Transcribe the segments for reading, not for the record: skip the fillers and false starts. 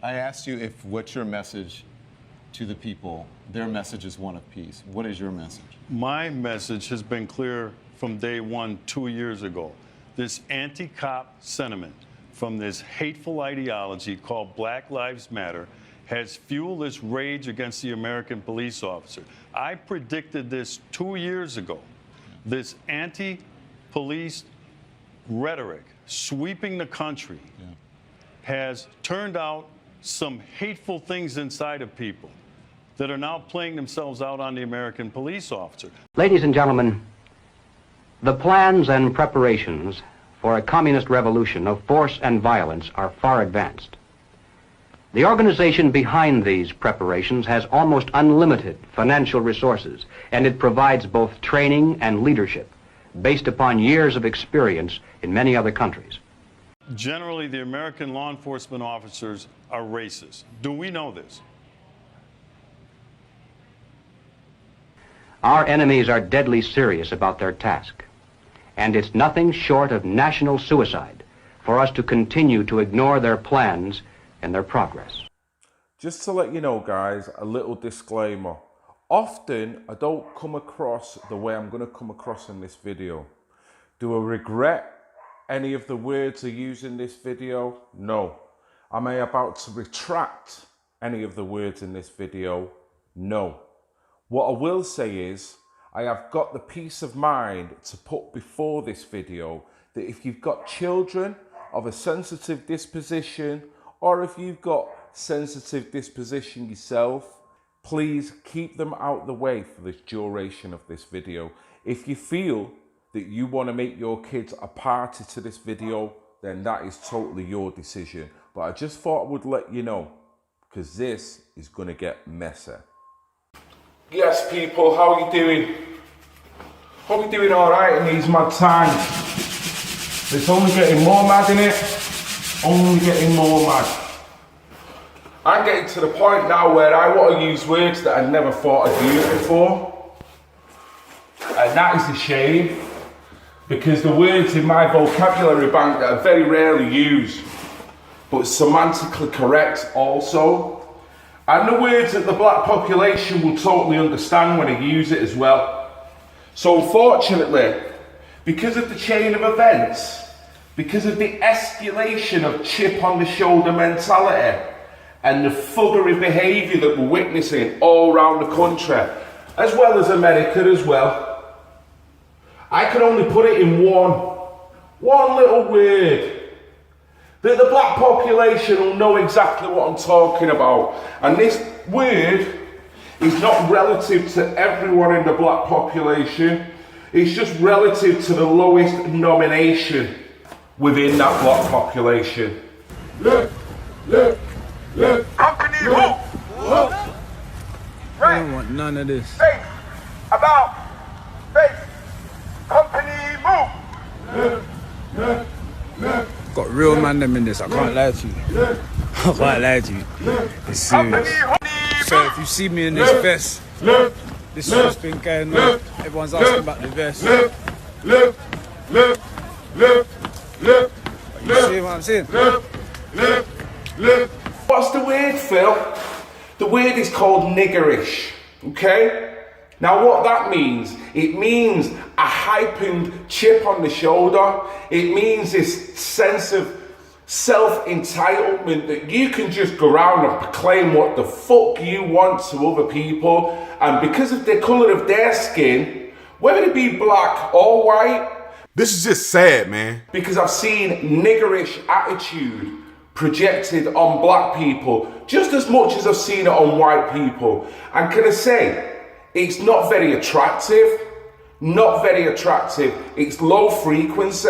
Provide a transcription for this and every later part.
I asked you if what's your message to the people. Their message is one of peace. What is your message? My message has been clear from day one 2 years ago. This anti-cop sentiment from this hateful ideology called Black Lives Matter has fueled this rage against the American police officer. I predicted this 2 years ago. This anti-police rhetoric sweeping the country has turned out some hateful things inside of people that are now playing themselves out on the American police officer. Ladies and gentlemen, the plans and preparations for a communist revolution of force and violence are far advanced. The organization behind these preparations has almost unlimited financial resources, and it provides both training and leadership based upon years of experience in many other countries. Generally, the American law enforcement officers are racist. Do we know this? Our enemies are deadly serious about their task, and it's nothing short of national suicide for us to continue to ignore their plans and their progress. Just to let you know, guys, a little disclaimer. Often, I don't come across the way I'm going to come across in this video. Do I regret any of the words I use in this video? No. Am I about to retract any of the words in this video? No. What I will say is, I have got the peace of mind to put before this video that if you've got children of a sensitive disposition, or if you've got sensitive disposition yourself, please keep them out the way for the duration of this video. If you feel that you want to make your kids a party to this video, then that is totally your decision. But I just thought I would let you know, because this is going to get messy. Yes, people, how are you doing? Hope you're doing all right in these mad times. It's only getting more mad, in it. Only getting more mad. I'm getting to the point now where I want to use words that I never thought I'd use before. And that is a shame, because the words in my vocabulary bank that I very rarely use, but semantically correct also. And the words that the black population will totally understand when I use it as well. So unfortunately, because of the chain of events, because of the escalation of chip on the shoulder mentality and the thuggery behaviour that we're witnessing all around the country, as well as America as well, I can only put it in one little word that the black population will know exactly what I'm talking about. And this word is not relative to everyone in the black population. It's just relative to the lowest nomination within that black population. Look. Company move. Right. I don't want none of this. Face. About. Face. Company move. Got real man them in this, I can't lie to you. I can't lie to you. It's serious. So if you see me in this vest, this is what's been going on. Everyone's asking about the vest. You see what I'm saying? What's the word, Phil? The word is called niggerish, okay? Now what that means, it means a heightened chip on the shoulder. It means this sense of self-entitlement that you can just go around and proclaim what the fuck you want to other people. And because of the colour of their skin, whether it be black or white. This is just sad, man. Because I've seen niggerish attitude projected on black people just as much as I've seen it on white people. And can I say, it's not very attractive. Not very attractive. It's low frequency.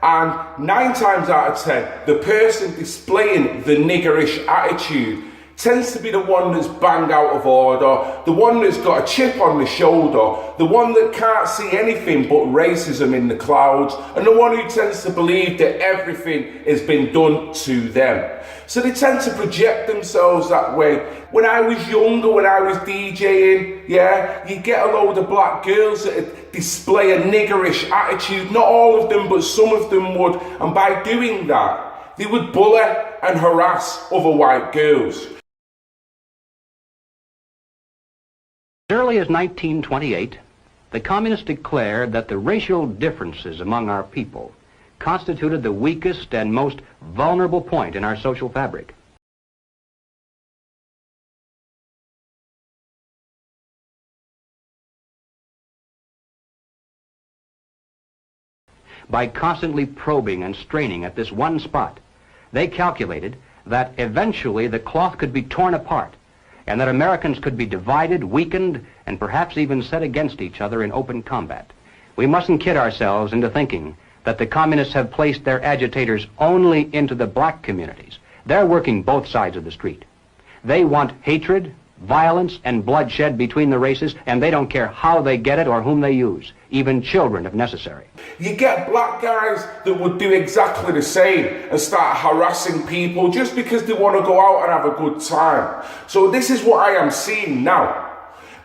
And 9 times out of 10, the person displaying the niggerish attitude tends to be the one that's banged out of order, the one that's got a chip on the shoulder, the one that can't see anything but racism in the clouds, and the one who tends to believe that everything has been done to them. So they tend to project themselves that way. When I was younger, when I was DJing, you get a load of black girls that display a niggerish attitude. Not all of them, but some of them would. And by doing that, they would bully and harass other white girls. As early as 1928, the communists declared that the racial differences among our people constituted the weakest and most vulnerable point in our social fabric. By constantly probing and straining at this one spot, they calculated that eventually the cloth could be torn apart and that Americans could be divided, weakened, and perhaps even set against each other in open combat. We mustn't kid ourselves into thinking that the communists have placed their agitators only into the black communities. They're working both sides of the street. They want hatred, violence, and bloodshed between the races, and they don't care how they get it or whom they use, even children if necessary. You get black guys that would do exactly the same and start harassing people just because they want to go out and have a good time. So this is what I am seeing now.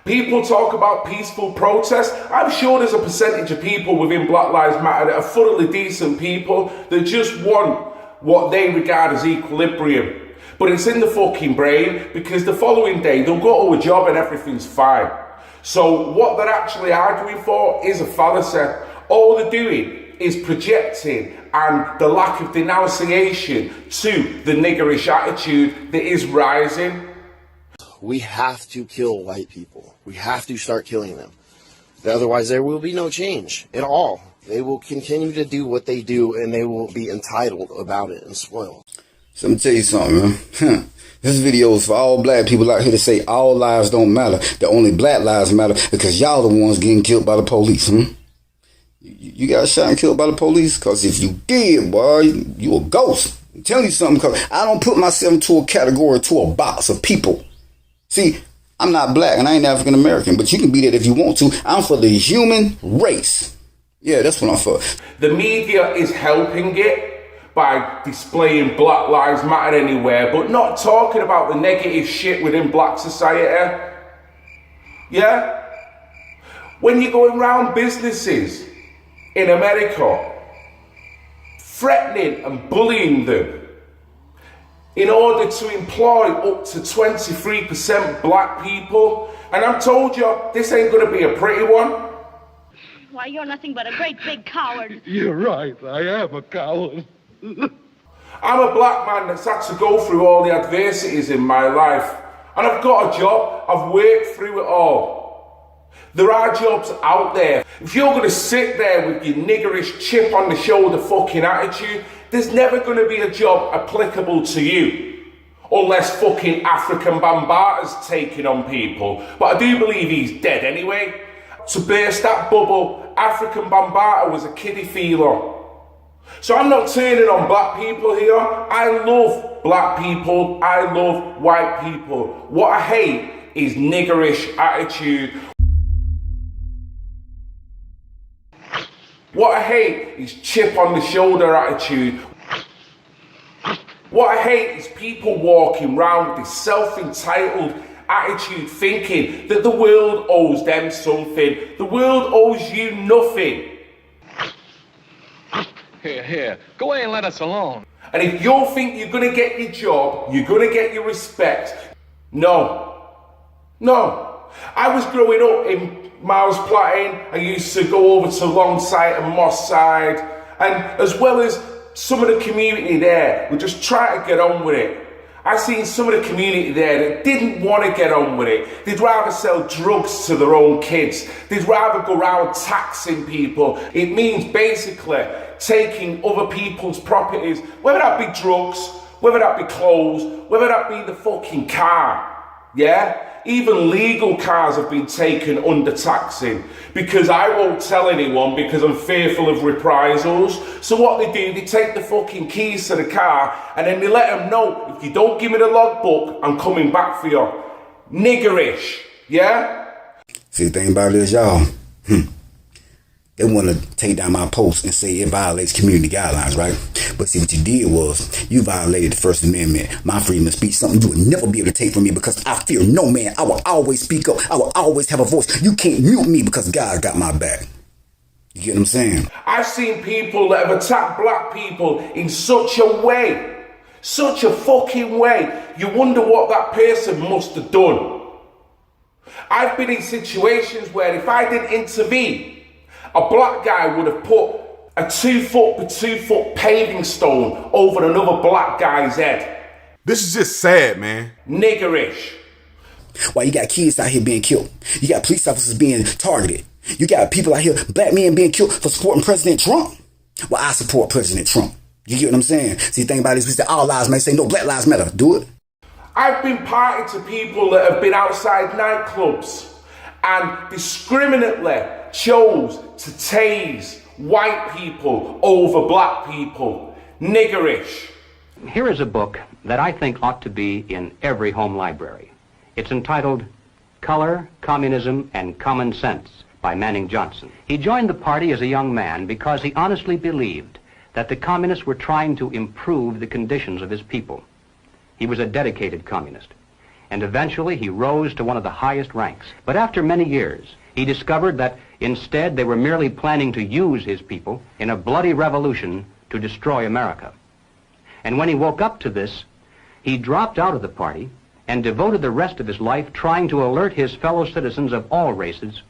People talk about peaceful protests. I'm sure there's a percentage of people within Black Lives Matter that are thoroughly decent people that just want what they regard as equilibrium. But it's in the fucking brain, because the following day they'll go to a job and everything's fine. So what they're actually arguing for is a fallacy. All they're doing is projecting and the lack of denunciation to the niggerish attitude that is rising. We have to kill white people. We have to start killing them. Otherwise, there will be no change at all. They will continue to do what they do, and they will be entitled about it and spoiled. So let me tell you something, man. This video is for all black people out here to say all lives don't matter, that only black lives matter because y'all the ones getting killed by the police. You got shot and killed by the police? Because if you did, boy, you a ghost. I'm telling you something, because I don't put myself into a category, to a box of people. See, I'm not black and I ain't African American, but you can be that if you want to. I'm for the human race. Yeah, that's what I'm for. The media is helping it by displaying Black Lives Matter anywhere, but not talking about the negative shit within black society. Yeah? When you're going around businesses in America, threatening and bullying them in order to employ up to 23% black people, and I'm told you, this ain't gonna be a pretty one. Why, you're nothing but a great big coward. You're right, I am a coward. I'm a black man that's had to go through all the adversities in my life, and I've got a job. I've worked through it all. There are jobs out there. If you're going to sit there with your niggerish chip on the shoulder fucking attitude, there's never going to be a job applicable to you, unless fucking African Bambaata's taking on people. But I do believe he's dead anyway. To burst that bubble, African Bambaata was a kiddie feeler. So I'm not turning on black people here. I love black people. I love white people. What I hate is niggerish attitude. What I hate is chip on the shoulder attitude. What I hate is people walking around with this self-entitled attitude, thinking that the world owes them something. The world owes you nothing. Here, go away and let us alone. And if you think you're going to get your job, you're going to get your respect, no. I was growing up in Miles Platting. I used to go over to Longside and Moss Side, and as well as some of the community there would just try to get on with it. I seen some of the community there that didn't want to get on with it. They'd rather sell drugs to their own kids. They'd rather go around taxing people. It means basically taking other people's properties, whether that be drugs, whether that be clothes, whether that be the fucking car, yeah? Even legal cars have been taken under taxing, because I won't tell anyone because I'm fearful of reprisals. So what they do, they take the fucking keys to the car and then they let them know, if you don't give me the logbook, I'm coming back for you. Niggerish, yeah? See, the thing about it is, y'all, they want to take down my post and say it violates community guidelines, right? But see, what you did was you violated the First Amendment, my freedom of speech, something you would never be able to take from me, because I fear no man. I will always speak up. I will always have a voice. You can't mute me because God got my back. You get what I'm saying? I've seen people that have attacked black people in such a way Such a fucking way. You wonder what that person must have done. I've been in situations where if I didn't intervene, a black guy would have put a 2 foot by 2 foot paving stone over another black guy's head. This is just sad, man. Niggerish. Why you got kids out here being killed? You got police officers being targeted. You got people out here, black men being killed for supporting President Trump. Well, I support President Trump. You get what I'm saying? See, the thing about it is we say all lives matter. Say no, black lives matter. Do it. I've been party to people that have been outside nightclubs and discriminately chose to tase white people over black people. Niggerish. Here is a book that I think ought to be in every home library. It's entitled Color, Communism, and Common Sense by Manning Johnson. He joined the party as a young man because he honestly believed that the communists were trying to improve the conditions of his people. He was a dedicated communist, and eventually he rose to one of the highest ranks. But after many years, he discovered that instead they were merely planning to use his people in a bloody revolution to destroy America. And when he woke up to this, he dropped out of the party and devoted the rest of his life trying to alert his fellow citizens of all races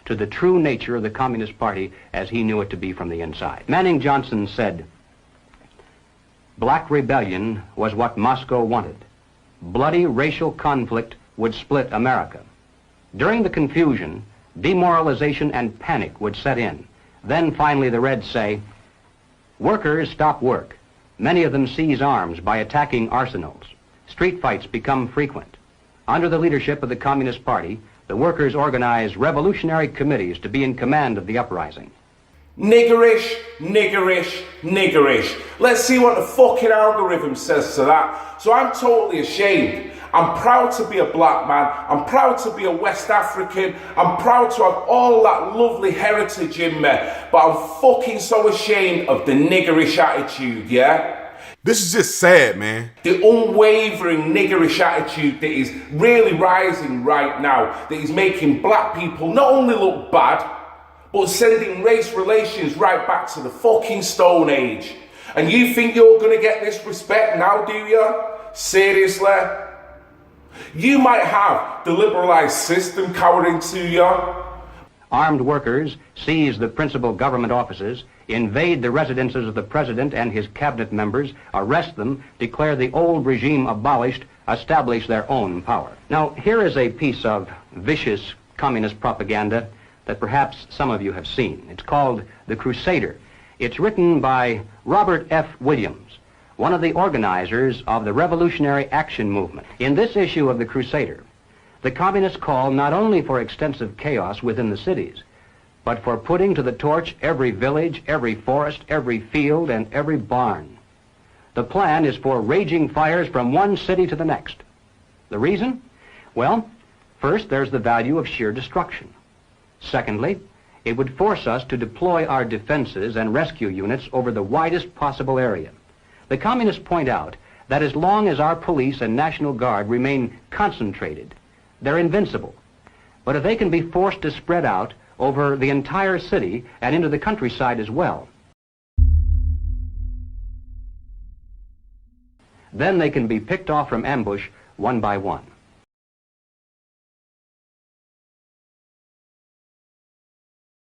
to the true nature of the Communist Party as he knew it to be from the inside. Manning Johnson said, "Black rebellion was what Moscow wanted. Bloody racial conflict would split America. During the confusion, demoralization and panic would set in. Then finally the Reds say, workers stop work. Many of them seize arms by attacking arsenals. Street fights become frequent. Under the leadership of the Communist Party, the workers organize revolutionary committees to be in command of the uprising." Niggerish, niggerish, niggerish. Let's see what the fucking algorithm says to that. So I'm totally ashamed. I'm proud to be a black man. I'm proud to be a West African. I'm proud to have all that lovely heritage in me. But I'm fucking so ashamed of the niggerish attitude, yeah? This is just sad, man. The unwavering niggerish attitude that is really rising right now, that is making black people not only look bad, but sending race relations right back to the fucking Stone Age. And you think you're gonna get this respect now, do you? Seriously? You might have the liberalized system cowering to you. Armed workers seize the principal government offices, invade the residences of the president and his cabinet members, arrest them, declare the old regime abolished, establish their own power. Now, here is a piece of vicious communist propaganda that perhaps some of you have seen. It's called The Crusader. It's written by Robert F. Williams, one of the organizers of the Revolutionary Action Movement. In this issue of The Crusader, the communists call not only for extensive chaos within the cities, but for putting to the torch every village, every forest, every field, and every barn. The plan is for raging fires from one city to the next. The reason? Well, first, there's the value of sheer destruction. Secondly, it would force us to deploy our defenses and rescue units over the widest possible area. The communists point out that as long as our police and National Guard remain concentrated, they're invincible. But if they can be forced to spread out over the entire city and into the countryside as well, then they can be picked off from ambush one by one.